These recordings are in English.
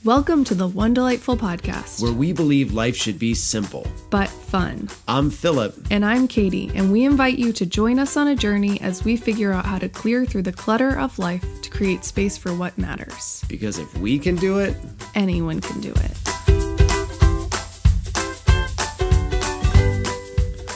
Welcome to the One Delightful Podcast, where we believe life should be simple, but fun. I'm Philip. And I'm Katie, and we invite you to join us on a journey as we figure out how to clear through the clutter of life to create space for what matters. Because if we can do it, anyone can do it.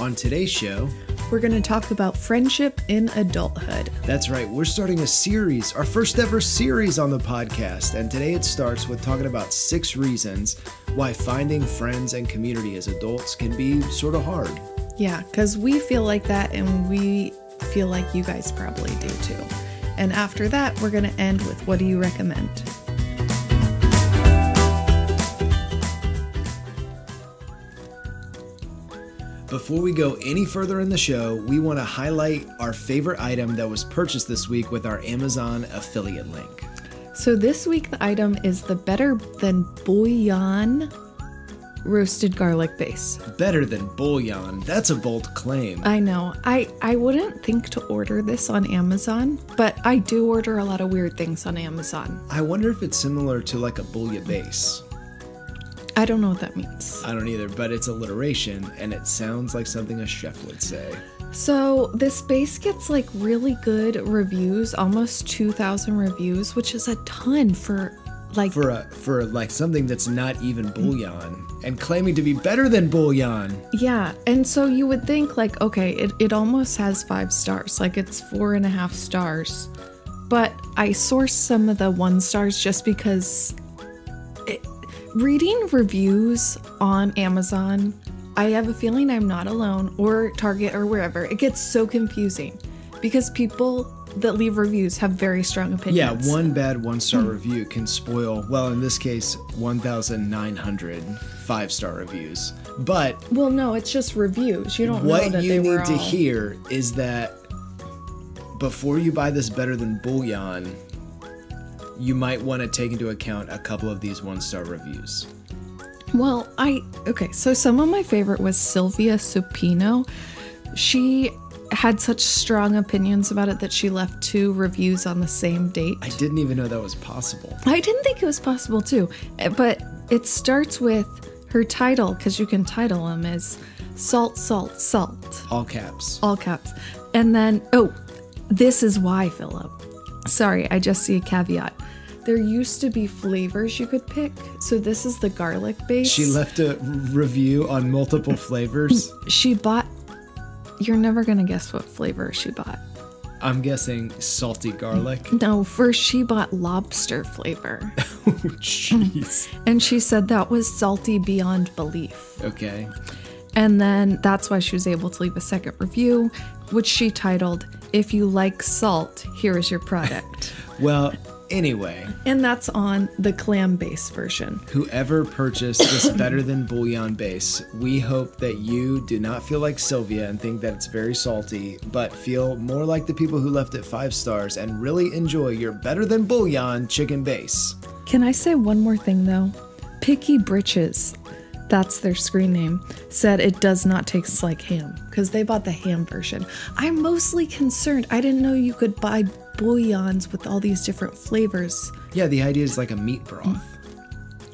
On today's show, we're going to talk about friendship in adulthood. That's right. We're starting a series, our first ever series on the podcast. And today it starts with talking about 6 reasons why finding friends and community as adults can be sort of hard. Yeah, because we feel like that, and we feel like you guys probably do too. And after that, we're going to end with what do you recommend? Before we go any further in the show, we want to highlight our favorite item that was purchased this week with our Amazon affiliate link. So this week the item is the Better Than Bouillon roasted garlic base. Better than bouillon. That's a bold claim. I know. I wouldn't think to order this on Amazon, but I do order a lot of weird things on Amazon. I wonder if it's similar to like a bouillabaisse. I don't know what that means. I don't either, but it's alliteration, and it sounds like something a chef would say. So this base gets like really good reviews, almost 2,000 reviews, which is a ton for like something that's not even bouillon, and claiming to be better than bouillon. Yeah, and so you would think like, okay, it almost has 5 stars, like it's 4.5 stars, but I sourced some of the 1 stars just because. Reading reviews on Amazon, I have a feeling I'm not alone, or Target or wherever. It gets so confusing because people that leave reviews have very strong opinions. Yeah, one bad 1-star review can spoil, well, in this case, 1,900 5-star reviews. But well, no, it's just reviews. You don't know that what they you were need to hear is that before you buy this Better Than Bouillon, you might want to take into account a couple of these 1-star reviews. Well, okay, so some of my favorite was Sylvia Supino. She had such strong opinions about it that she left 2 reviews on the same date. I didn't even know that was possible. I didn't think it was possible too, but it starts with her title, because you can title them as Salt, Salt, Salt. All caps. All caps. And then, oh, this is why, Philip. Sorry, I just see a caveat. There used to be flavors you could pick, so this is the garlic base. She left a review on multiple flavors. She bought, you're never going to guess what flavor she bought. I'm guessing salty garlic. No, first she bought lobster flavor. Oh, jeez. And she said that was salty beyond belief. Okay. And then that's why she was able to leave a second review, which she titled, "If You Like Salt, Here Is Your Product." Well, anyway. And that's on the clam base version. Whoever purchased this Better Than Bouillon base, we hope that you do not feel like Sylvia and think that it's very salty, but feel more like the people who left it 5 stars and really enjoy your Better Than Bouillon chicken base. Can I say one more thing though? Picky Britches, that's their screen name, said it does not taste like ham because they bought the ham version. I'm mostly concerned. I didn't know you could buy bouillons with all these different flavors. Yeah, the idea is like a meat broth.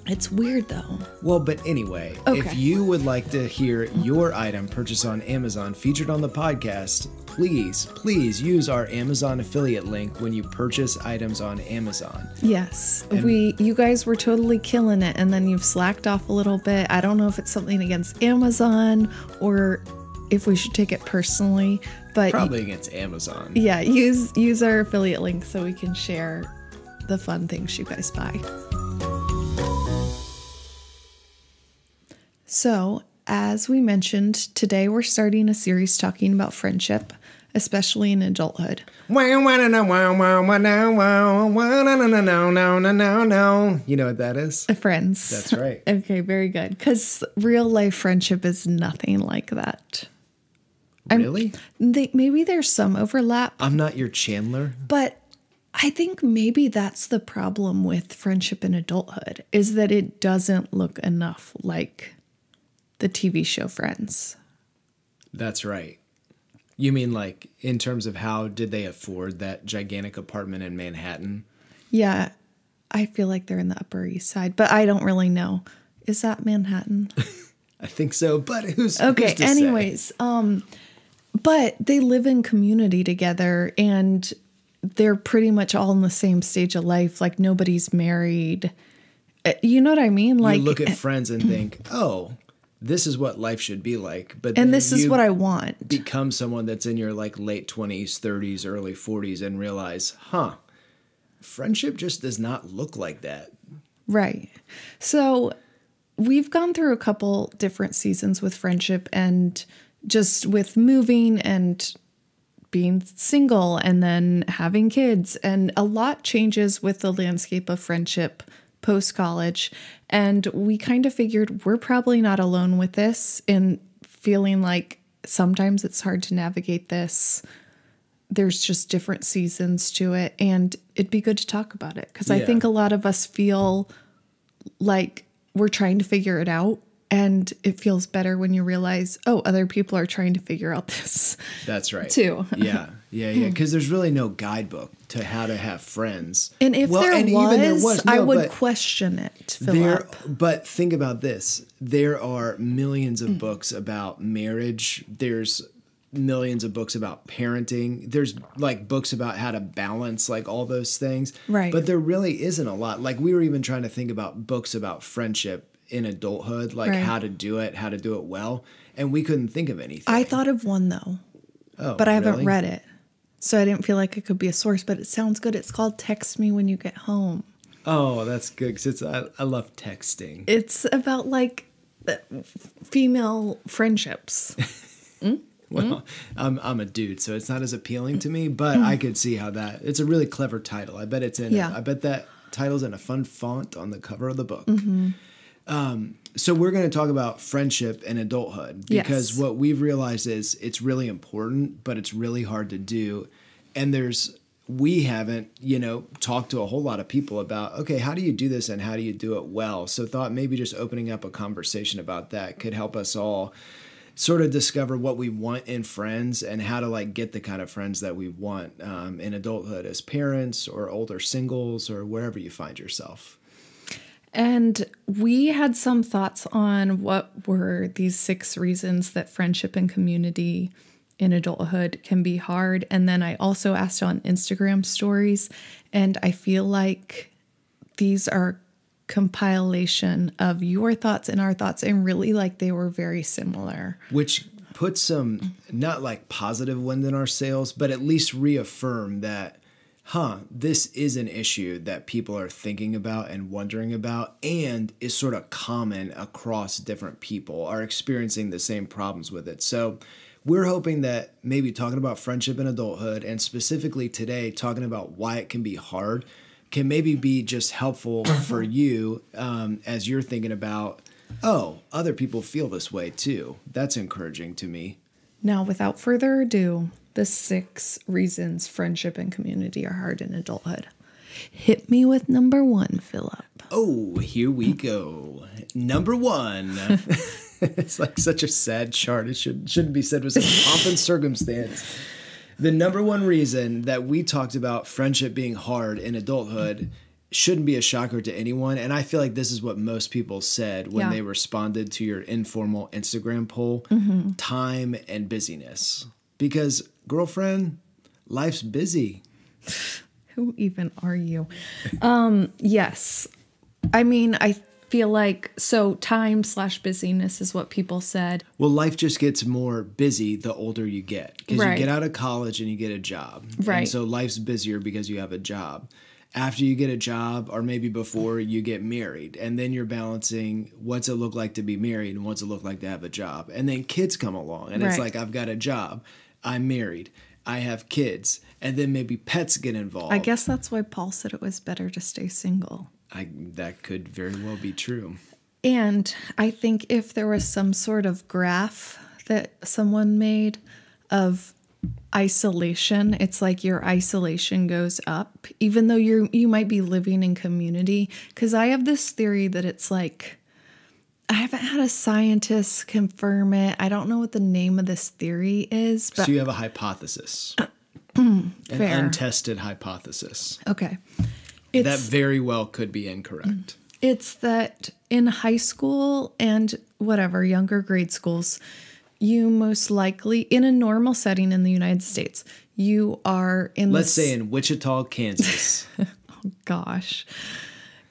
It's weird though. Well, but anyway, okay. If you would like to hear your item purchased on Amazon featured on the podcast, please use our Amazon affiliate link when you purchase items on Amazon. Yes, you guys were totally killing it, and then you've slacked off a little bit. I don't know if it's something against Amazon or if we should take it personally, but probably against Amazon. Yeah, use our affiliate link so we can share the fun things you guys buy. So, as we mentioned, today we're starting a series talking about friendship, especially in adulthood. You know what that is? Friends. That's right. Okay, very good. Because real life friendship is nothing like that. Really? Maybe there's some overlap. I'm not your Chandler. But I think maybe that's the problem with friendship in adulthood, is that it doesn't look enough like the TV show Friends. That's right. You mean like in terms of how did they afford that gigantic apartment in Manhattan? Yeah. I feel like they're in the Upper East Side, but I don't really know. Is that Manhattan? I think so, but who's Okay, who's to anyways, say? but they live in community together and they're pretty much all in the same stage of life. Like nobody's married. You know what I mean? Like You look at Friends and think, oh, this is what life should be like. But and then this is you what I want. become someone that's in your like late 20s, 30s, early 40s and realize, friendship just does not look like that. Right. So we've gone through a couple different seasons with friendship and just with moving and being single and then having kids. And a lot changes with the landscape of friendship post-college. And we kind of figured we're probably not alone with this in feeling like sometimes it's hard to navigate this. There's just different seasons to it. And it'd be good to talk about it because I think a lot of us feel like we're trying to figure it out. And it feels better when you realize, oh, other people are trying to figure out this. That's right. Too. Yeah. Because there's really no guidebook to how to have friends. And if there was, I would question it, Philip. But think about this. There are millions of books about marriage. There's millions of books about parenting. There's like books about how to balance like all those things. Right. But there really isn't a lot. Like we were even trying to think about books about friendship in adulthood, like how to do it well. And we couldn't think of anything. I thought of one though, but I haven't read it. So I didn't feel like it could be a source, but it sounds good. It's called Text Me When You Get Home. Oh, that's good. Because I love texting. It's about like female friendships. Well, I'm a dude, so it's not as appealing to me, but I could see how it's a really clever title. I bet it's I bet that title's in a fun font on the cover of the book. So we're going to talk about friendship and adulthood because what we've realized is it's really important, but it's really hard to do. And we haven't, talked to a whole lot of people about, okay, how do you do this and how do you do it well? So thought maybe just opening up a conversation about that could help us all sort of discover what we want in friends and how to like get the kind of friends that we want in adulthood as parents or older singles or wherever you find yourself. And we had some thoughts on what were these 6 reasons that friendship and community in adulthood can be hard. And then I also asked on Instagram stories, and I feel like these are compilation of your thoughts and our thoughts, and really like they were very similar. Which puts some, not like positive wind in our sails, but at least reaffirm that this is an issue that people are thinking about and wondering about and is sort of common across different people, are experiencing the same problems with it. So we're hoping that maybe talking about friendship and adulthood, and specifically today talking about why it can be hard, can maybe be just helpful for you as you're thinking about, other people feel this way too. That's encouraging to me. Now, without further ado, the 6 reasons friendship and community are hard in adulthood. Hit me with number 1, Philip. Oh, here we go. Number 1. It's like such a sad chart. It shouldn't be said with such pomp and circumstance. The number 1 reason that we talked about friendship being hard in adulthood shouldn't be a shocker to anyone. And I feel like this is what most people said when they responded to your informal Instagram poll, time and busyness. Because, girlfriend, life's busy. Who even are you? Yes. I mean, I feel like, so time/busyness is what people said. Well, life just gets more busy the older you get. Because you get out of college and you get a job. Right. And so life's busier because you have a job. After you get a job, or maybe before you get married, and then you're balancing what's it look like to be married and what's it look like to have a job. And then kids come along and it's like, I've got a job, I'm married, I have kids, and then maybe pets get involved. I guess that's why Paul said it was better to stay single. That could very well be true. And I think if there was some sort of graph that someone made of isolation, it's like your isolation goes up, even though you might be living in community. Because I have this theory that it's like, I haven't had a scientist confirm it. I don't know what the name of this theory is. But so you have a hypothesis. An untested hypothesis. Okay. that very well could be incorrect. It's that in high school and whatever, younger grade schools, you most likely, in a normal setting in the United States, you are in Let's say in Wichita, Kansas. Oh, gosh.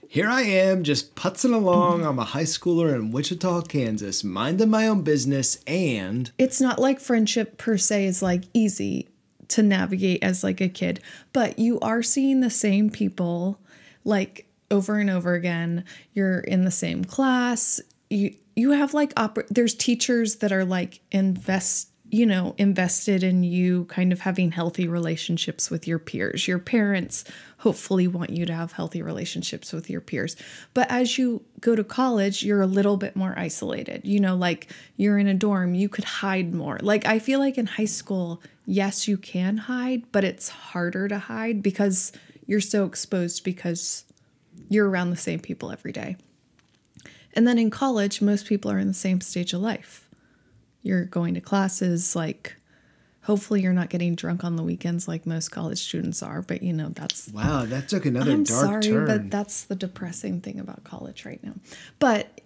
Here I am just putzing along. I'm a high schooler in Wichita, Kansas, minding my own business, and... It's not like friendship per se is like easy to navigate as like a kid, but you are seeing the same people like over and over again. You're in the same class. You have like there's teachers that are like invested in you kind of having healthy relationships with your peers. Your parents hopefully want you to have healthy relationships with your peers. But as you go to college, you're a little bit more isolated. Like you're in a dorm, you could hide more. Like I feel like in high school, yes, you can hide, but it's harder to hide because you're so exposed because you're around the same people every day. And then in college, most people are in the same stage of life. You're going to classes, like hopefully you're not getting drunk on the weekends like most college students are, but that's... Wow, that took another dark turn. But that's the depressing thing about college right now. But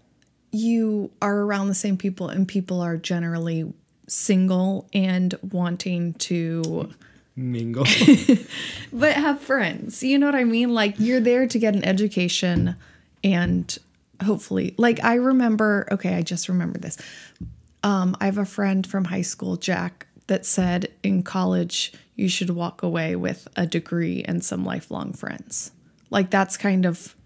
you are around the same people, and people are generally single and wanting to... mingle. But have friends. You know what I mean? Like you're there to get an education and hopefully... Like I just remembered this. I have a friend from high school, Jack, that said in college you should walk away with a degree and some lifelong friends. Like that's kind of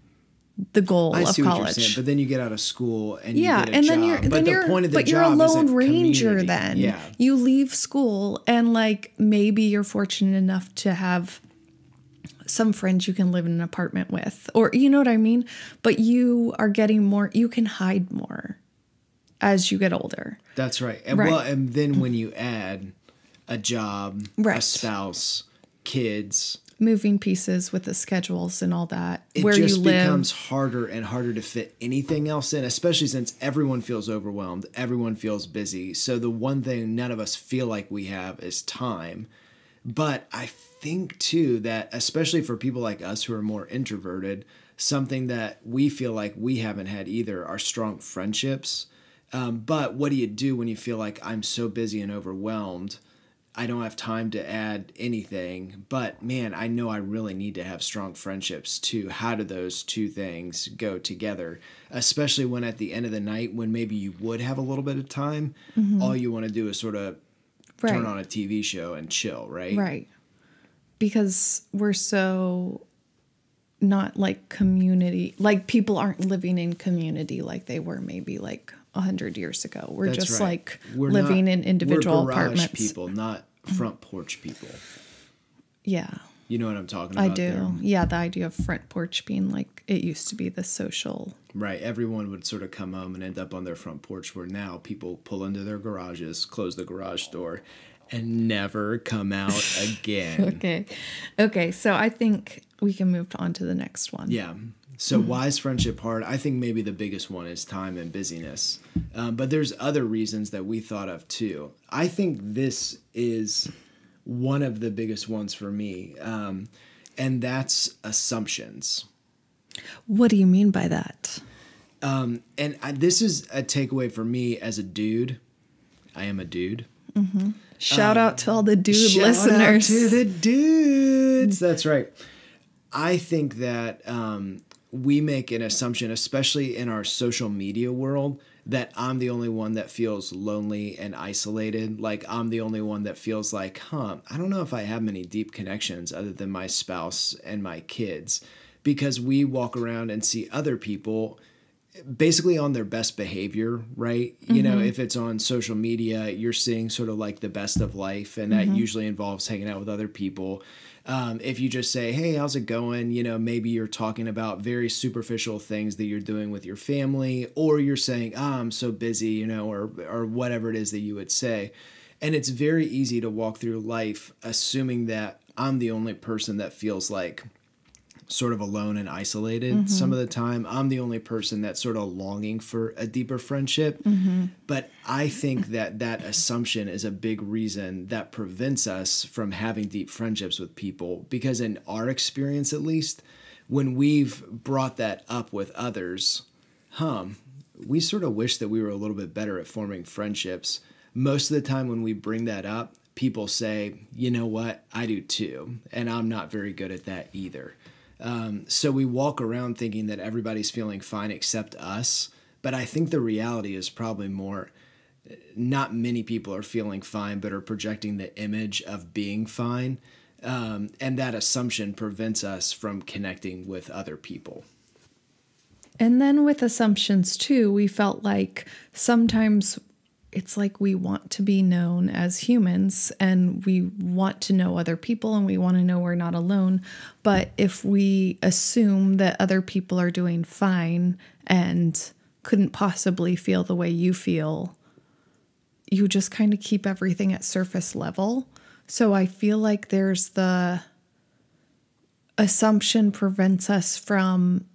the goal of college. I see what you're saying, but then you get out of school and you get a and job. Then you're a lone ranger then. Yeah. You leave school and like maybe you're fortunate enough to have some friends you can live in an apartment with, or you know what I mean? But you are getting more, you can hide more as you get older. That's right. And well, and then when you add a job, a spouse, kids, moving pieces with the schedules and all that, where you live, it just becomes harder and harder to fit anything else in, especially since everyone feels overwhelmed, everyone feels busy. So the one thing none of us feel like we have is time. But I think too that especially for people like us who are more introverted, something that we feel like we haven't had either are strong friendships. But what do you do when you feel like I'm so busy and overwhelmed? I don't have time to add anything, but man, I know I really need to have strong friendships too. How do those two things go together? Especially when at the end of the night, when maybe you would have a little bit of time, all you want to do is sort of turn on a TV show and chill, right? Right. Because we're so not like community, like people aren't living in community like they were maybe like 100 years ago. We're That's just right. like living in individual we're garage apartments. People, not front porch people. Yeah. You know what I'm talking about? I do. There. Yeah, the idea of front porch being like it used to be the social. Right. Everyone would sort of come home and end up on their front porch, where now people pull into their garages, close the garage door, and never come out again. Okay. So I think we can move on to the next one. Yeah. So why is friendship hard? I think maybe the biggest one is time and busyness. But there's other reasons that we thought of too. I think this is one of the biggest ones for me. And that's assumptions. What do you mean by that? This is a takeaway for me as a dude. I am a dude. Mm-hmm. Shout out to all the dude listeners. Shout out to the dudes. That's right. I think that we make an assumption, especially in our social media world, that I'm the only one that feels lonely and isolated. Like I'm the only one that feels like, I don't know if I have many deep connections other than my spouse and my kids, because we walk around and see other people basically on their best behavior, right? You know, if it's on social media, you're seeing sort of like the best of life, and that usually involves hanging out with other people. If you just say, hey, how's it going? You know, maybe you're talking about very superficial things that you're doing with your family, or you're saying, I'm so busy, you know, or whatever it is that you would say. And it's very easy to walk through life assuming that I'm the only person that feels like sort of alone and isolated some of the time. I'm the only person that's sort of longing for a deeper friendship. But I think that that assumption is a big reason that prevents us from having deep friendships with people, because in our experience, at least, when we've brought that up with others, we sort of wish that we were a little bit better at forming friendships. Most of the time when we bring that up, people say, you know what, I do too. And I'm not very good at that either. So we walk around thinking that everybody's feeling fine except us. But I think the reality is probably more, not many people are feeling fine, but are projecting the image of being fine. And that assumption prevents us from connecting with other people. And then with assumptions too, we felt like sometimes it's like we want to be known as humans and we want to know other people and we want to know we're not alone. But if we assume that other people are doing fine and couldn't possibly feel the way you feel, you just kind of keep everything at surface level. So I feel like there's the assumption prevents us from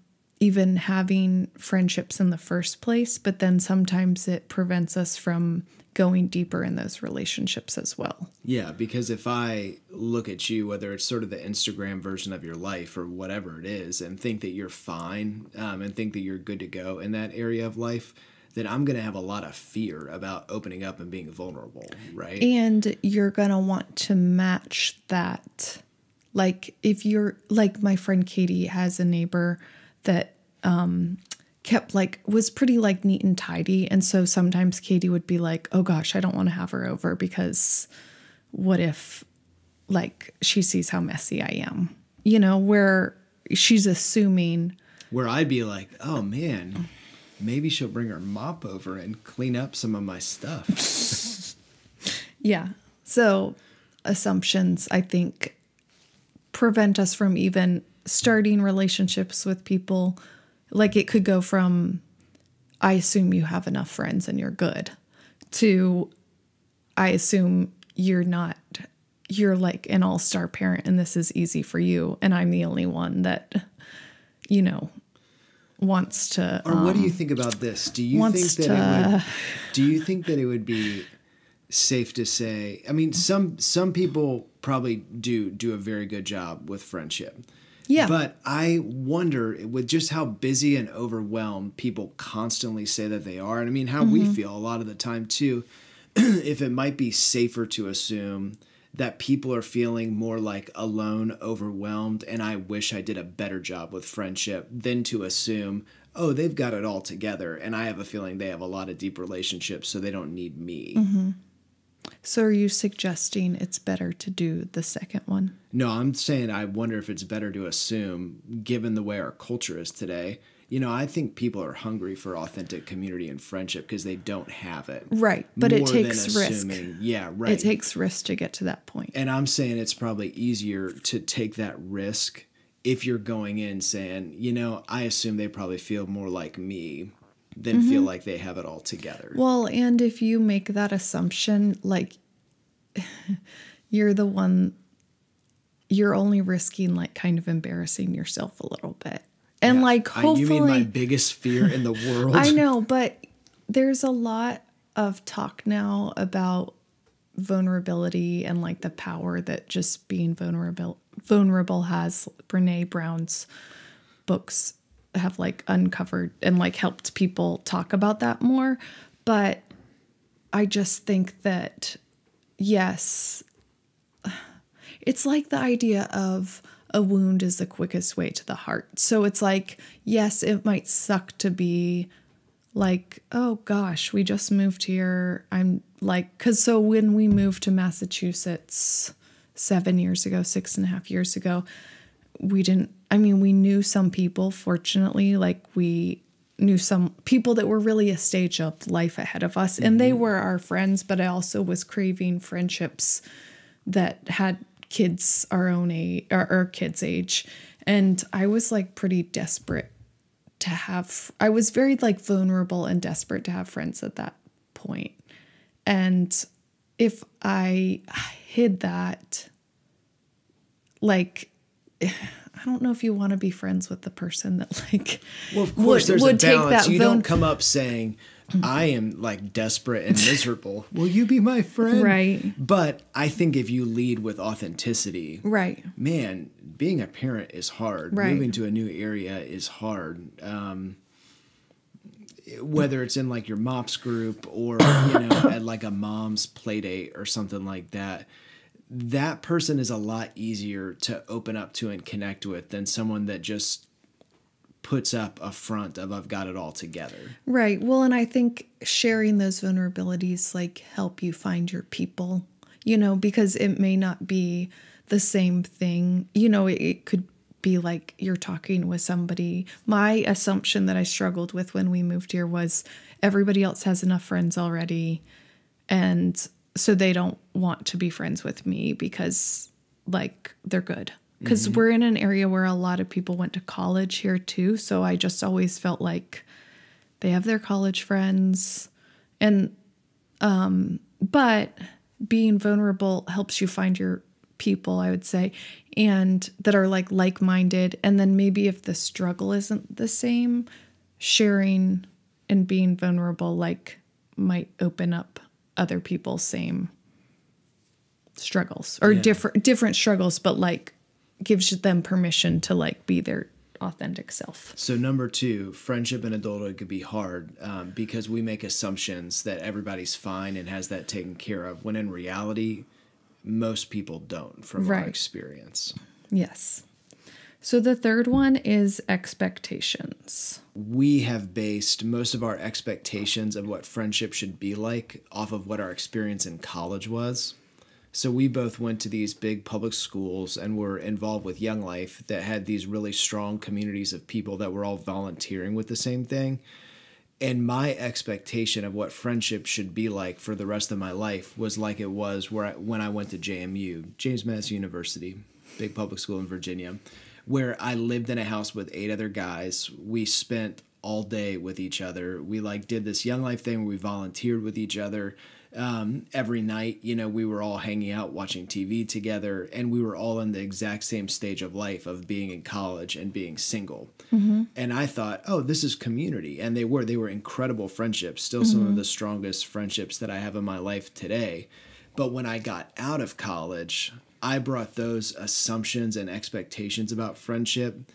even having friendships in the first place, but then sometimes it prevents us from going deeper in those relationships as well. Yeah, because if I look at you, whether it's sort of the Instagram version of your life or whatever it is, and think that you're fine and think that you're good to go in that area of life, then I'm going to have a lot of fear about opening up and being vulnerable, right? And you're going to want to match that. Like if you're like my friend Katie has a neighbor that kept like was pretty like neat and tidy, and so sometimes Katie would be like, oh gosh, I don't want to have her over because what if like she sees how messy I am, you know, where she's assuming, where I'd be like, oh man, maybe she'll bring her mop over and clean up some of my stuff. Yeah, so assumptions I think prevent us from even starting relationships with people. Like it could go from, I assume you have enough friends and you're good, to I assume you're not, you're like an all-star parent and this is easy for you. And I'm the only one that, you know, wants to. Or what do you think about this? Do you think that it would be safe to say, I mean, some people probably do a very good job with friendship. Yeah. But I wonder, with just how busy and overwhelmed people constantly say that they are, and I mean, how we feel a lot of the time too, if it might be safer to assume that people are feeling more like alone, overwhelmed, and I wish I did a better job with friendship, than to assume, oh, they've got it all together, and I have a feeling they have a lot of deep relationships, so they don't need me. Mm-hmm. So are you suggesting it's better to do the second one? No, I'm saying I wonder if it's better to assume, given the way our culture is today. You know, I think people are hungry for authentic community and friendship because they don't have it. Right, but it takes risk. Yeah, right. It takes risk to get to that point. And I'm saying it's probably easier to take that risk if you're going in saying, you know, I assume they probably feel more like me than feel like they have it all together. Well, and if you make that assumption, like you're the one, you're only risking like kind of embarrassing yourself a little bit. And yeah, like hopefully, you mean my biggest fear in the world? I know, but there's a lot of talk now about vulnerability and like the power that just being vulnerable has. Brene Brown's books have like uncovered and like helped people talk about that more. But I just think that, yes, it's like the idea of a wound is the quickest way to the heart. So it's like, yes, it might suck to be like, oh gosh, we just moved here. I'm like, cause so when we moved to Massachusetts 7 years ago, 6.5 years ago, we knew some people, fortunately, like we knew some people that were really a stage of life ahead of us, and they were our friends, but I also was craving friendships that had kids our own age, or kids' age. And I was like pretty desperate to have, I was very like vulnerable and desperate to have friends at that point. And if I hid that, like, I don't know if you want to be friends with the person that like, well, of course there's a balance. You don't come up saying, I am like desperate and miserable. Will you be my friend? Right. But I think if you lead with authenticity, right, man, being a parent is hard. Right. Moving to a new area is hard. Whether it's in like your MOPS group or, at like a mom's play date or something like that, that person is a lot easier to open up to and connect with than someone that just puts up a front of I've got it all together. Right. Well, and I think sharing those vulnerabilities like help you find your people, because it may not be the same thing. It could be like you're talking with somebody. My assumption that I struggled with when we moved here was everybody else has enough friends already, and so they don't want to be friends with me because like they're good. Because we're in an area where a lot of people went to college here too. So I just always felt like they have their college friends. And, but being vulnerable helps you find your people, I would say, and that are like-minded. And then maybe if the struggle isn't the same, sharing and being vulnerable, might open up other people's same struggles or different struggles, but gives them permission to be their authentic self. So number 2, friendship and adulthood could be hard because we make assumptions that everybody's fine and has that taken care of, when in reality, most people don't from our experience. Yes. So the third one is expectations. We have based most of our expectations of what friendship should be like off of what our experience in college was. So we both went to these big public schools and were involved with Young Life that had these really strong communities of people that were all volunteering with the same thing. And my expectation of what friendship should be like for the rest of my life was like it was when I went to JMU, James Madison University, big public school in Virginia, where I lived in a house with 8 other guys. We spent all day with each other. We did this Young Life thing where we volunteered with each other. Every night, we were all hanging out, watching TV together, and we were all in the exact same stage of life of being in college and being single. Mm-hmm. And I thought, oh, this is community. And they were incredible friendships, still some of the strongest friendships that I have in my life today. But when I got out of college, I brought those assumptions and expectations about friendship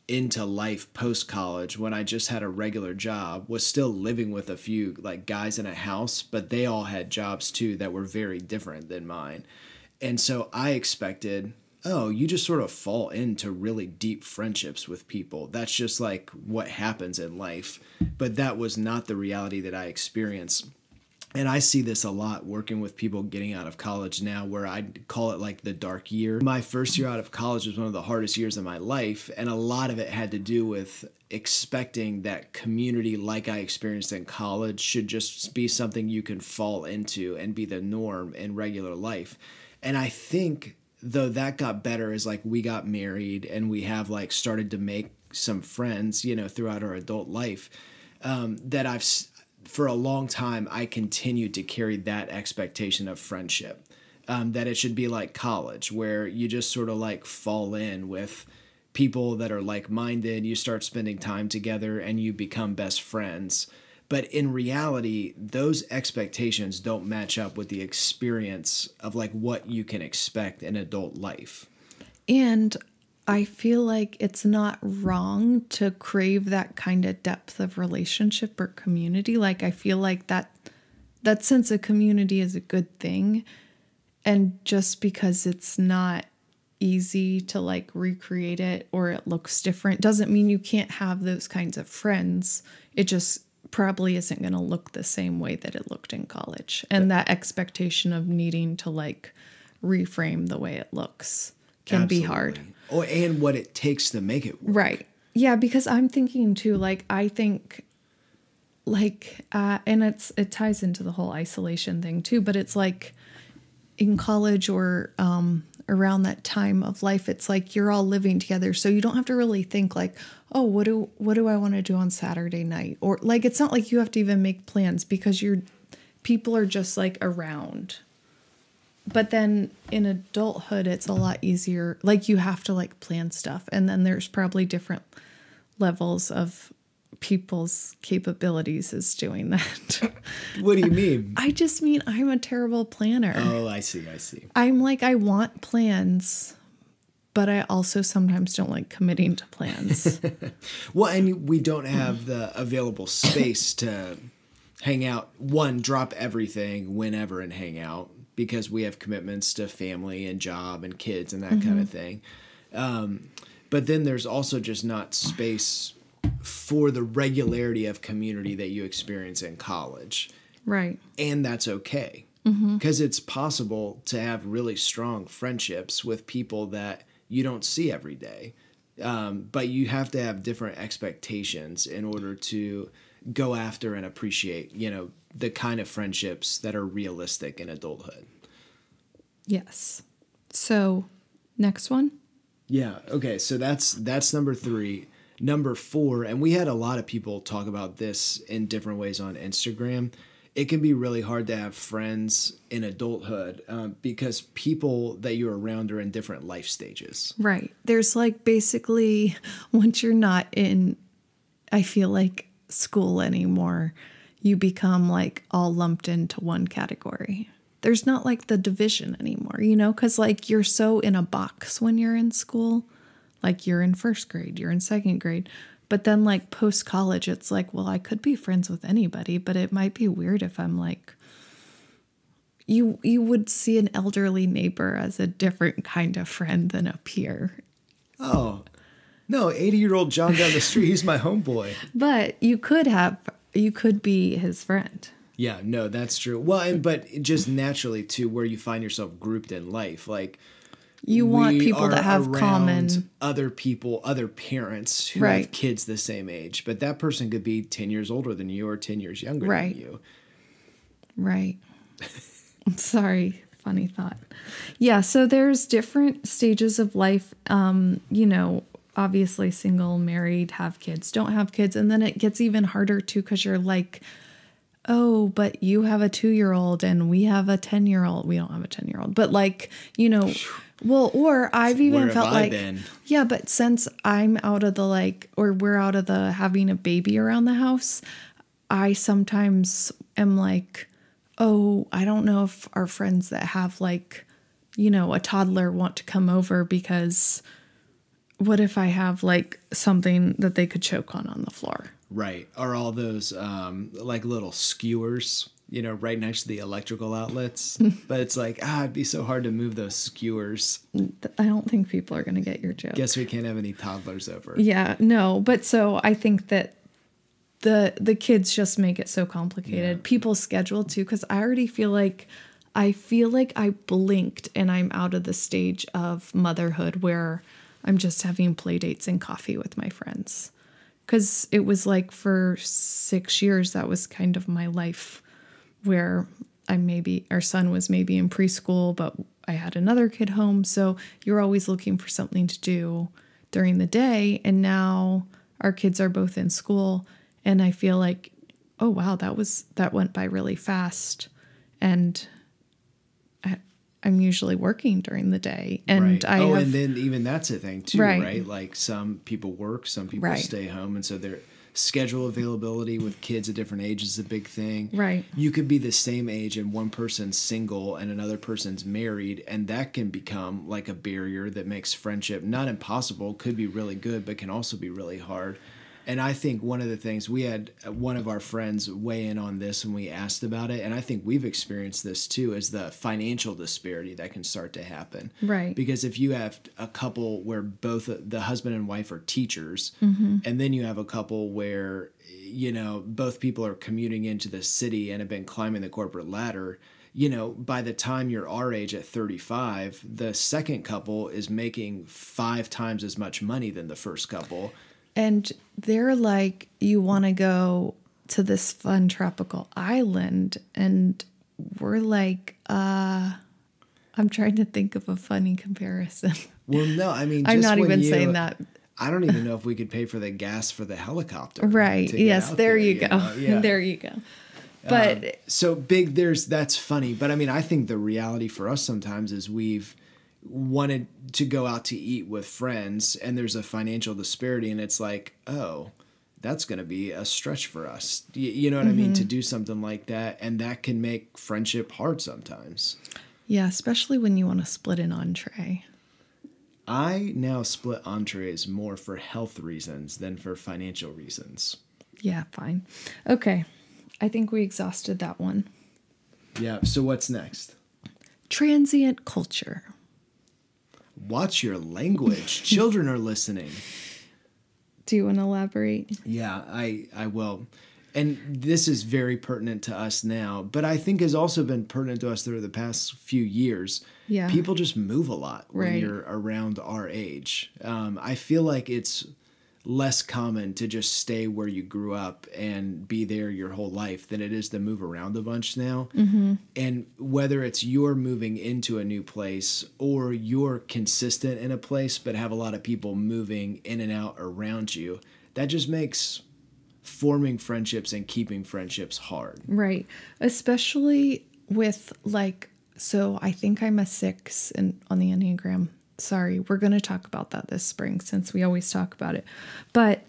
into life post-college when I just had a regular job, was still living with a few guys in a house, but they all had jobs too that were very different than mine. And so I expected, oh, you just sort of fall into really deep friendships with people. That's just what happens in life. But that was not the reality that I experienced. And I see this a lot working with people getting out of college now, where I call it the dark year. My first year out of college was one of the hardest years of my life. And a lot of it had to do with expecting that community like I experienced in college should just be something you can fall into and be the norm in regular life. And I think, though, that got better as we got married and we have started to make some friends, throughout our adult life, that for a long time, I continued to carry that expectation of friendship, that it should be like college, where you just sort of fall in with people that are like-minded, you start spending time together, and you become best friends. But in reality, those expectations don't match up with the experience of what you can expect in adult life. And I feel like it's not wrong to crave that kind of depth of relationship or community. I feel like that sense of community is a good thing. And just because it's not easy to recreate it or it looks different doesn't mean you can't have those kinds of friends. It just probably isn't going to look the same way that it looked in college. And that expectation of needing to reframe the way it looks can be hard. Oh, and what it takes to make it work. Right. Yeah, because I'm thinking too, I think and it ties into the whole isolation thing too, but it's in college or around that time of life, it's you're all living together. So you don't have to really think oh, what do I want to do on Saturday night? Or it's not like you have to even make plans because people are just around. But then in adulthood, it's a lot easier. You have to plan stuff. And then there's probably different levels of people's capabilities as doing that. What do you mean? I just mean I'm a terrible planner. Oh, I see. I'm I want plans, but I also sometimes don't like committing to plans. Well, and we don't have the available space to hang out. One, drop everything whenever and hang out because we have commitments to family and job and kids and that kind of thing. But then there's also just not space for the regularity of community that you experience in college. Right. And that's okay. Because it's possible to have really strong friendships with people that you don't see every day. But you have to have different expectations in order to go after and appreciate, the kind of friendships that are realistic in adulthood. Yes. So, next one? Yeah. Okay. So that's number 3. Number 4, and we had a lot of people talk about this in different ways on Instagram. It can be really hard to have friends in adulthood because people that you're around are in different life stages. Right. There's like basically, once you're not in, I feel like, school anymore, you become like all lumped into one category. There's not like the division anymore, because like you're so in a box when you're in school. Like you're in first grade, you're in second grade. But then like post-college, it's like, well, I could be friends with anybody, but it might be weird if I'm like, you would see an elderly neighbor as a different kind of friend than a peer. Oh, no, 80-year-old John down the street, he's my homeboy. But you could be his friend. Yeah, no, that's true. Well, but just naturally too, where you find yourself grouped in life, like you want people that have common other people, other parents who right. have kids the same age, but that person could be 10 years older than you or 10 years younger right. than you. Right. Sorry, funny thought. Yeah, so there's different stages of life. Obviously single, married, have kids, don't have kids, and then it gets even harder too because you're like, oh, but you have a 2-year-old and we have a 10-year-old. We don't have a 10-year-old, but like, well, or I've even felt like, yeah, but since I'm out of the or we're out of the having a baby around the house, I sometimes am like, oh, I don't know if our friends that have a toddler want to come over because what if I have something that they could choke on the floor? Right. Or all those little skewers, right next to the electrical outlets. But it's like, it'd be so hard to move those skewers. I don't think people are going to get your joke. Guess we can't have any toddlers over. Yeah, no. But so I think that the kids just make it so complicated. Yeah. People's schedule too, because I already feel like I blinked and I'm out of the stage of motherhood where I'm just having play dates and coffee with my friends. Because it was for 6 years, that was kind of my life where our son was maybe in preschool, but I had another kid home. So you're always looking for something to do during the day. And now our kids are both in school. And I feel like, oh, wow, that went by really fast. And I'm usually working during the day. And right. And then even that's a thing too, right? Like some people work, some people stay home. And so their schedule availability with kids at different ages is a big thing. Right. You could be the same age and one person's single and another person's married. And that can become like a barrier that makes friendship not impossible, could be really good, but can also be really hard. And I think one of the things, we had one of our friends weigh in on this when we asked about it, and I think we've experienced this too, is the financial disparity that can start to happen. Right. Because if you have a couple where both the husband and wife are teachers, mm-hmm. and then you have a couple where, both people are commuting into the city and have been climbing the corporate ladder, by the time you're our age at 35, the second couple is making 5 times as much money than the first couple. And they're like, you want to go to this fun tropical island. And we're like, I'm trying to think of a funny comparison. Well, no, I mean, I'm not even saying that. I don't even know if we could pay for the gas for the helicopter. Right. Yes. There you go. Yeah. There you go. But so big, that's funny. But I mean, I think the reality for us sometimes is we've wanted to go out to eat with friends and there's a financial disparity and it's like, oh, that's going to be a stretch for us. You know what mm-hmm. I mean? To do something like that. And that can make friendship hard sometimes. Yeah. Especially when you want to split an entree. I now split entrees more for health reasons than for financial reasons. Yeah, fine. Okay. I think we exhausted that one. Yeah, so what's next? Transient culture. Watch your language. Children are listening. Do you want to elaborate? Yeah, I will. And this is very pertinent to us now, but I think has also been pertinent to us through the past few years. Yeah. People just move a lot when Right. you're around our age. I feel like it's less common to just stay where you grew up and be there your whole life than it is to move around a bunch now. Mm-hmm. And whether it's you're moving into a new place or you're consistent in a place but have a lot of people moving in and out around you, that just makes forming friendships and keeping friendships hard. Right. Especially with like, so I think I'm a 6 on the Enneagram. Sorry, we're going to talk about that this spring since we always talk about it. But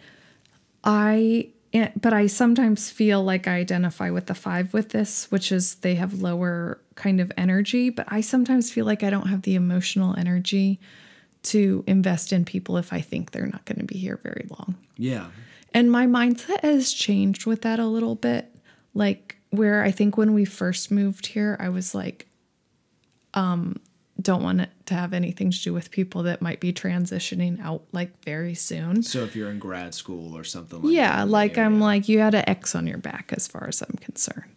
I sometimes feel like I identify with the 5 with this, which is they have lower kind of energy. But I sometimes feel like I don't have the emotional energy to invest in people if I think they're not going to be here very long. Yeah. And my mindset has changed with that a little bit. Like where I think when we first moved here, I was like, don't want it to have anything to do with people that might be transitioning out like very soon. So if you're in grad school or something like that. Yeah, like I'm like, you had an X on your back as far as I'm concerned.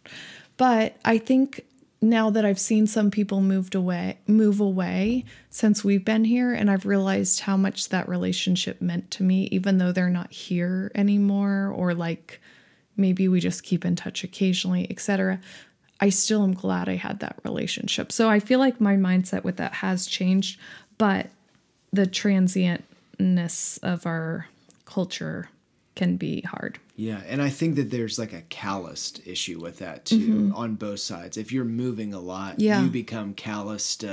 But I think now that I've seen some people move away since we've been here, and I've realized how much that relationship meant to me, even though they're not here anymore, or like maybe we just keep in touch occasionally, etc. I still am glad I had that relationship. So I feel like my mindset with that has changed, but the transientness of our culture can be hard. Yeah, and I think that there's like a calloused issue with that too on both sides. If you're moving a lot, you become calloused.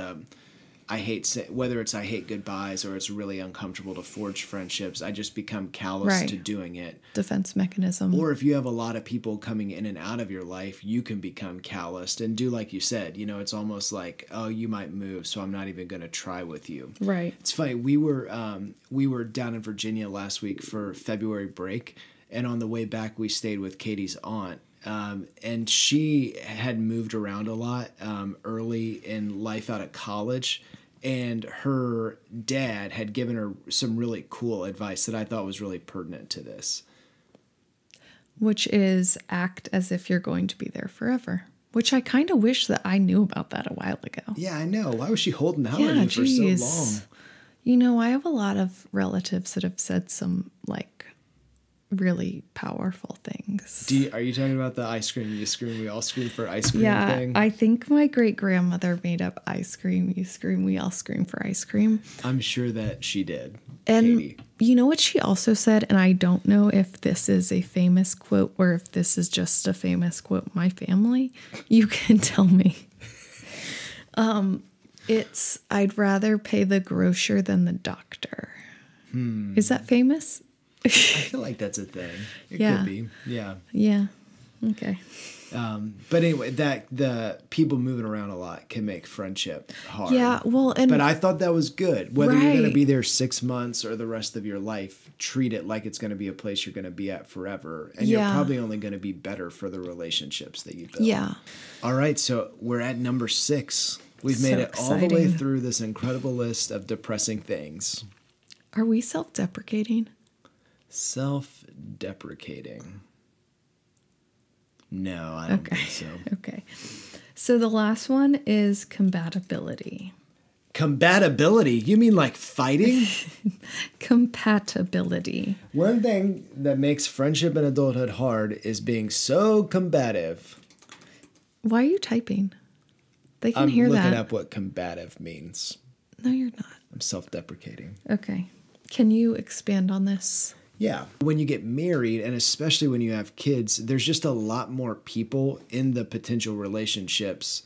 I hate goodbyes or it's really uncomfortable to forge friendships. I just become callous to doing it. Defense mechanism. Or if you have a lot of people coming in and out of your life, you can become calloused and do like you said. You know, it's almost like, oh, you might move, so I'm not even going to try with you. Right. It's funny. We were down in Virginia last week for February break, and on the way back, we stayed with Katie's aunt. And she had moved around a lot early in life out of college. And her dad had given her some really cool advice that I thought was really pertinent to this. Which is act as if you're going to be there forever. Which I kind of wish that I knew about that a while ago. Yeah, I know. Why was she holding out on you for so long? You know, I have a lot of relatives that have said some like really powerful things. Are you talking about the ice cream, you scream, we all scream for ice cream thing? I think my great-grandmother made up ice cream, you scream, we all scream for ice cream. I'm sure that she did, and Katie. You know what she also said, and I don't know if this is a famous quote or if this is just a famous quote in my family. You can tell me. It's, I'd rather pay the grocer than the doctor. Is that famous? I feel like that's a thing. It could be. Yeah. Yeah. Okay. But anyway, that the people moving around a lot can make friendship hard. Yeah. Well, but I thought that was good. Whether you're going to be there 6 months or the rest of your life, treat it like it's going to be a place you're going to be at forever. And you're probably only going to be better for the relationships that you build. Yeah. All right. So we're at number 6. We've made it all the way through this incredible list of depressing things. Are we self-deprecating? Self-deprecating. No, I don't think so. Okay. So the last one is compatibility. Compatibility? You mean like fighting? Compatibility. One thing that makes friendship and adulthood hard is being so combative. Why are you typing? They can hear that. I'm looking up what combative means. No, you're not. I'm self-deprecating. Okay. Can you expand on this? Yeah. When you get married, and especially when you have kids, there's just a lot more people in the potential relationships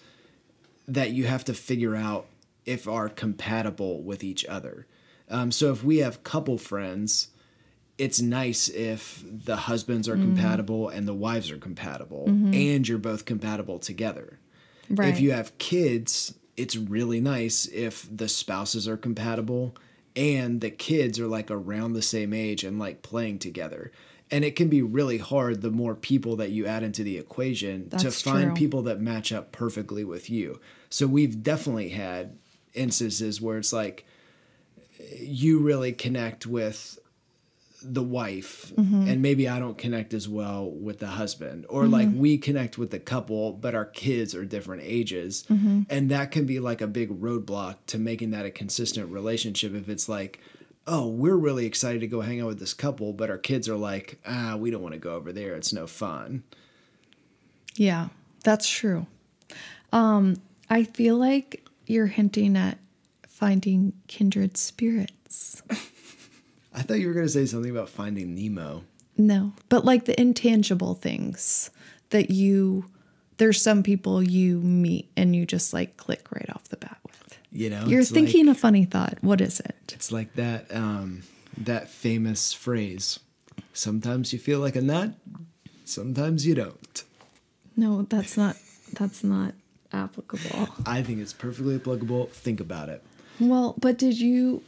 that you have to figure out if are compatible with each other. So if we have couple friends, it's nice if the husbands are compatible and the wives are compatible and you're both compatible together. Right. If you have kids, it's really nice if the spouses are compatible and the kids are like around the same age and like playing together. And it can be really hard the more people that you add into the equation to find people that match up perfectly with you. So we've definitely had instances where it's like you really connect with the wife and maybe I don't connect as well with the husband, or like we connect with the couple, but our kids are different ages. And that can be like a big roadblock to making that a consistent relationship. If it's like, oh, we're really excited to go hang out with this couple, but our kids are like, we don't want to go over there. It's no fun. Yeah, that's true. I feel like you're hinting at finding kindred spirits. I thought you were going to say something about Finding Nemo. No, but like the intangible things that there's some people you meet and you just like click right off the bat with. You know, you're thinking a funny thought. What is it? It's like that famous phrase. Sometimes you feel like a nut. Sometimes you don't. No, that's not applicable. I think it's perfectly applicable. Think about it. Well, but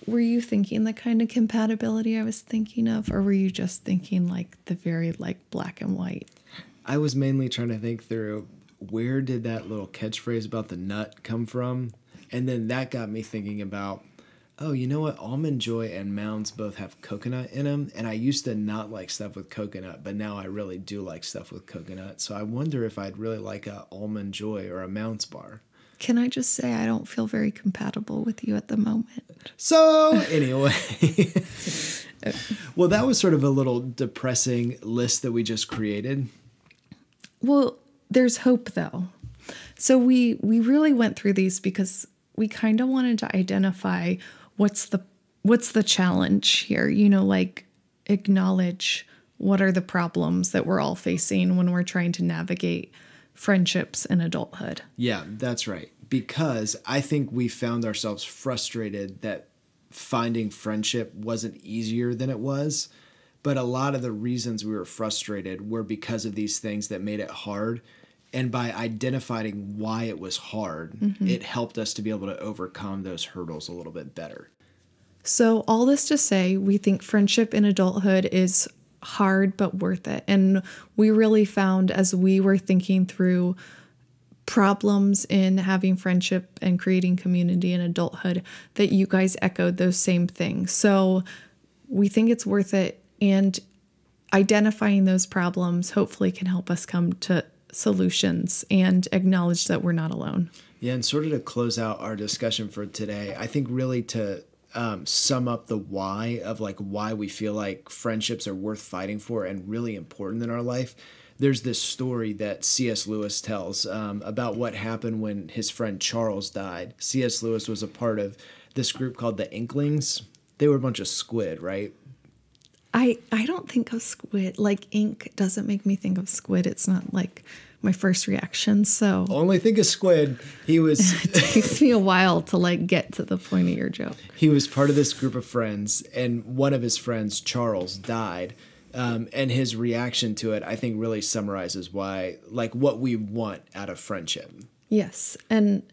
were you thinking the kind of compatibility I was thinking of, or were you just thinking like the very like black and white? I was mainly trying to think through where did that little catchphrase about the nut come from? And then that got me thinking about, oh, you know what? Almond Joy and Mounds both have coconut in them. And I used to not like stuff with coconut, but now I really do like stuff with coconut. So I wonder if I'd really like a Almond Joy or a Mounds bar. Can I just say I don't feel very compatible with you at the moment? So anyway, well, that was sort of a little depressing list that we just created. Well, there's hope though. So we really went through these because we kind of wanted to identify what's the challenge here, like acknowledge what are the problems that we're all facing when we're trying to navigate friendships in adulthood. Yeah, that's right. Because I think we found ourselves frustrated that finding friendship wasn't easier than it was. But a lot of the reasons we were frustrated were because of these things that made it hard. And by identifying why it was hard, it helped us to be able to overcome those hurdles a little bit better. So all this to say, we think friendship in adulthood is hard but worth it. And we really found, as we were thinking through problems in having friendship and creating community in adulthood, that you guys echoed those same things. So we think it's worth it, and identifying those problems hopefully can help us come to solutions and acknowledge that we're not alone. Yeah, and sort of to close out our discussion for today, I think really to sum up the why of like why we feel like friendships are worth fighting for and really important in our life. There's this story that C.S. Lewis tells about what happened when his friend Charles died. C.S. Lewis was a part of this group called the Inklings. They were a bunch of squid, right? I don't think of squid. Like ink doesn't make me think of squid. It's not like my first reaction. So only think of squid. He was it takes me a while to like get to the point of your joke. He was part of this group of friends, and one of his friends, Charles, died. And his reaction to it, I think, really summarizes why, like, what we want out of friendship. Yes. And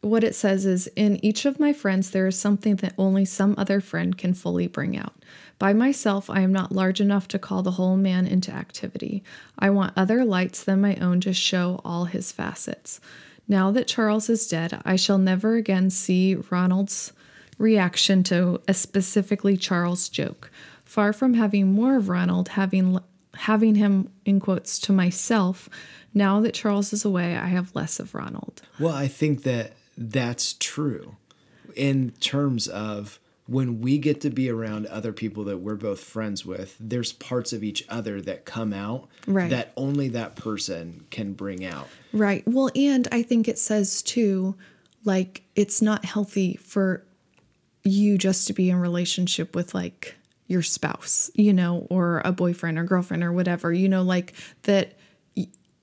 what it says is, in each of my friends, there is something that only some other friend can fully bring out. By myself, I am not large enough to call the whole man into activity. I want other lights than my own to show all his facets. Now that Charles is dead, I shall never again see Ronald's reaction to a specifically Charles joke. Far from having more of Ronald, having him, in quotes, to myself, now that Charles is away, I have less of Ronald. Well, I think that that's true in terms of when we get to be around other people that we're both friends with, there's parts of each other that come out that only that person can bring out. Right. Well, and I think it says too, like, it's not healthy for you just to be in relationship with like your spouse, or a boyfriend or girlfriend or whatever, like that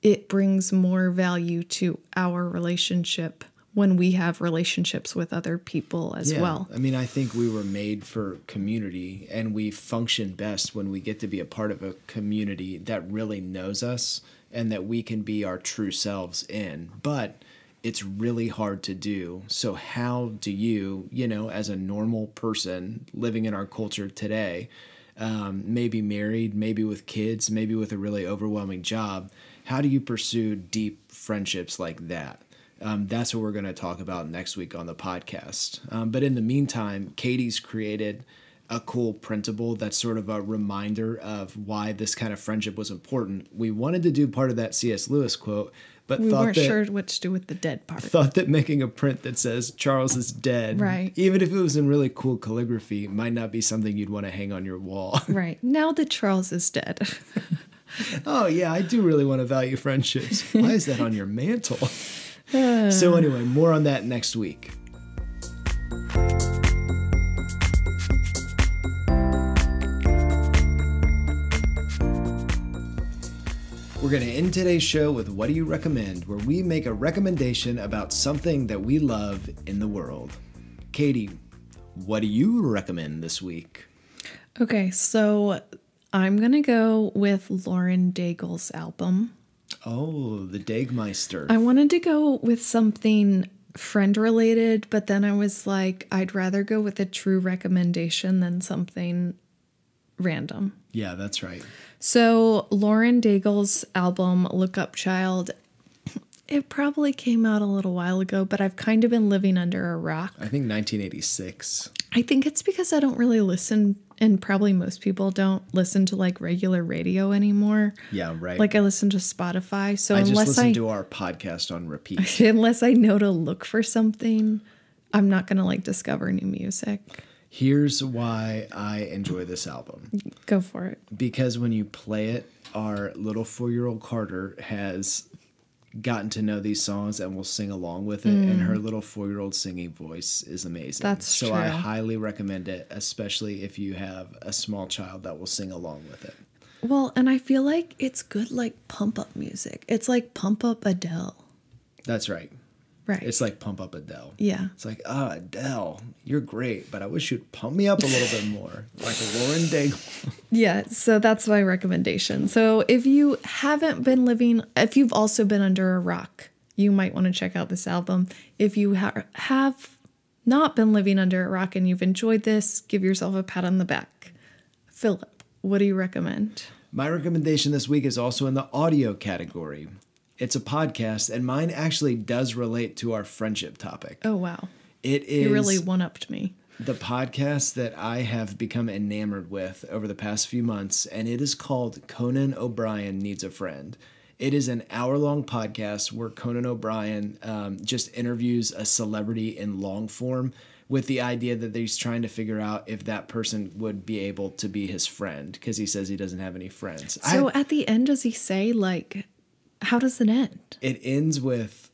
it brings more value to our relationship when we have relationships with other people as well. I mean, I think we were made for community, and we function best when we get to be a part of a community that really knows us and that we can be our true selves in. But it's really hard to do. So how do you, as a normal person living in our culture today, maybe married, maybe with kids, maybe with a really overwhelming job, how do you pursue deep friendships like that? That's what we're going to talk about next week on the podcast. But in the meantime, Katie's created a cool printable that's sort of a reminder of why this kind of friendship was important. We wanted to do part of that C.S. Lewis quote, but we weren't sure what to do with the dead part. Thought that making a print that says Charles is dead, right, even if it was in really cool calligraphy, might not be something you'd want to hang on your wall. Right. Now that Charles is dead. Oh, yeah, I do really want to value friendships. Why is that on your mantle? So anyway, more on that next week. We're going to end today's show with What Do You Recommend, where we make a recommendation about something that we love in the world. Katie, what do you recommend this week? Okay, so I'm going to go with Lauren Daigle's album. Oh, the Daigmeister. I wanted to go with something friend-related, but then I was like, I'd rather go with a true recommendation than something random. Yeah, that's right. So Lauren Daigle's album, Look Up Child, it probably came out a little while ago, but I've kind of been living under a rock. I think 1986. I think it's because I don't really listen, and probably most people don't listen to like regular radio anymore. Yeah, right. Like I listen to Spotify. So I just listen to our podcast on repeat. Unless I know to look for something, I'm not going to like discover new music. Here's why I enjoy this album. Go for it. Because when you play it, our little 4-year-old Carter has gotten to know these songs and will sing along with it. And her little 4-year-old singing voice is amazing. That's true. I highly recommend it, especially if you have a small child that will sing along with it. Well, and I feel like it's good like pump up music. It's like pump up Adele. That's right. Right. It's like pump up Adele. Yeah. It's like, Adele, you're great, but I wish you'd pump me up a little bit more. Like Lauren Daigle. Yeah, so that's my recommendation. So if you've also been under a rock, you might want to check out this album. If you have not been living under a rock and you've enjoyed this, give yourself a pat on the back. Philip, what do you recommend? My recommendation this week is also in the audio category. It's a podcast, and mine actually does relate to our friendship topic. Oh, wow. It is. You really one-upped me. The podcast that I have become enamored with over the past few months, and it is called Conan O'Brien Needs a Friend. It is an hour-long podcast where Conan O'Brien just interviews a celebrity in long form with the idea that he's trying to figure out if that person would be able to be his friend, because he says he doesn't have any friends. So at the end, does he say, like... How does it end? It ends with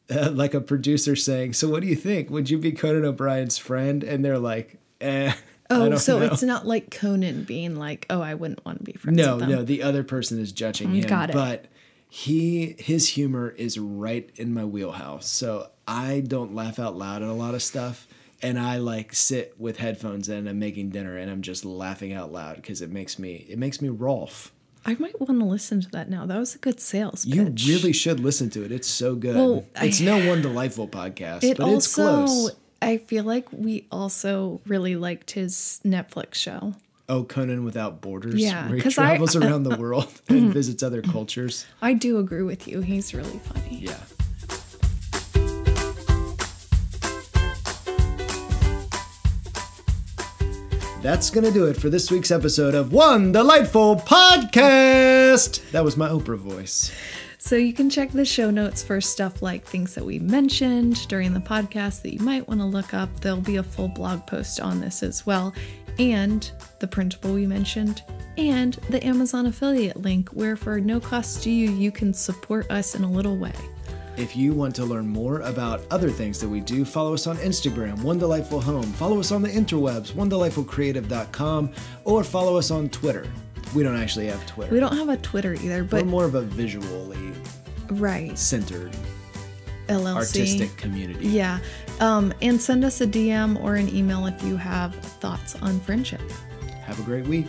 like a producer saying, so what do you think? Would you be Conan O'Brien's friend? And they're like, I don't know. It's not like Conan being like, oh, I wouldn't want to be friends with them. No, the other person is judging him. Got it. But his humor is right in my wheelhouse. So I don't laugh out loud at a lot of stuff. And I like sit with headphones in and I'm making dinner and I'm just laughing out loud because it makes me Rolf. I might want to listen to that now. That was a good sales pitch. You really should listen to it. It's so good. Well, it's no One Delightful podcast, but it's close. I feel like we also really liked his Netflix show. Oh, Conan Without Borders? Yeah. Where he travels around the world and visits other cultures. I do agree with you. He's really funny. Yeah. That's going to do it for this week's episode of One Delightful Podcast. That was my Oprah voice. So you can check the show notes for stuff like things that we mentioned during the podcast that you might want to look up. There'll be a full blog post on this as well. And the printable we mentioned. And the Amazon affiliate link where for no cost to you, you can support us in a little way. If you want to learn more about other things that we do, follow us on Instagram, One Delightful Home. Follow us on the interwebs, onedelightfulcreative.com, or follow us on Twitter. We don't actually have Twitter. We don't have a Twitter either, but we're more of a visually centered LLC artistic community. Yeah. And send us a DM or an email if you have thoughts on friendship. Have a great week.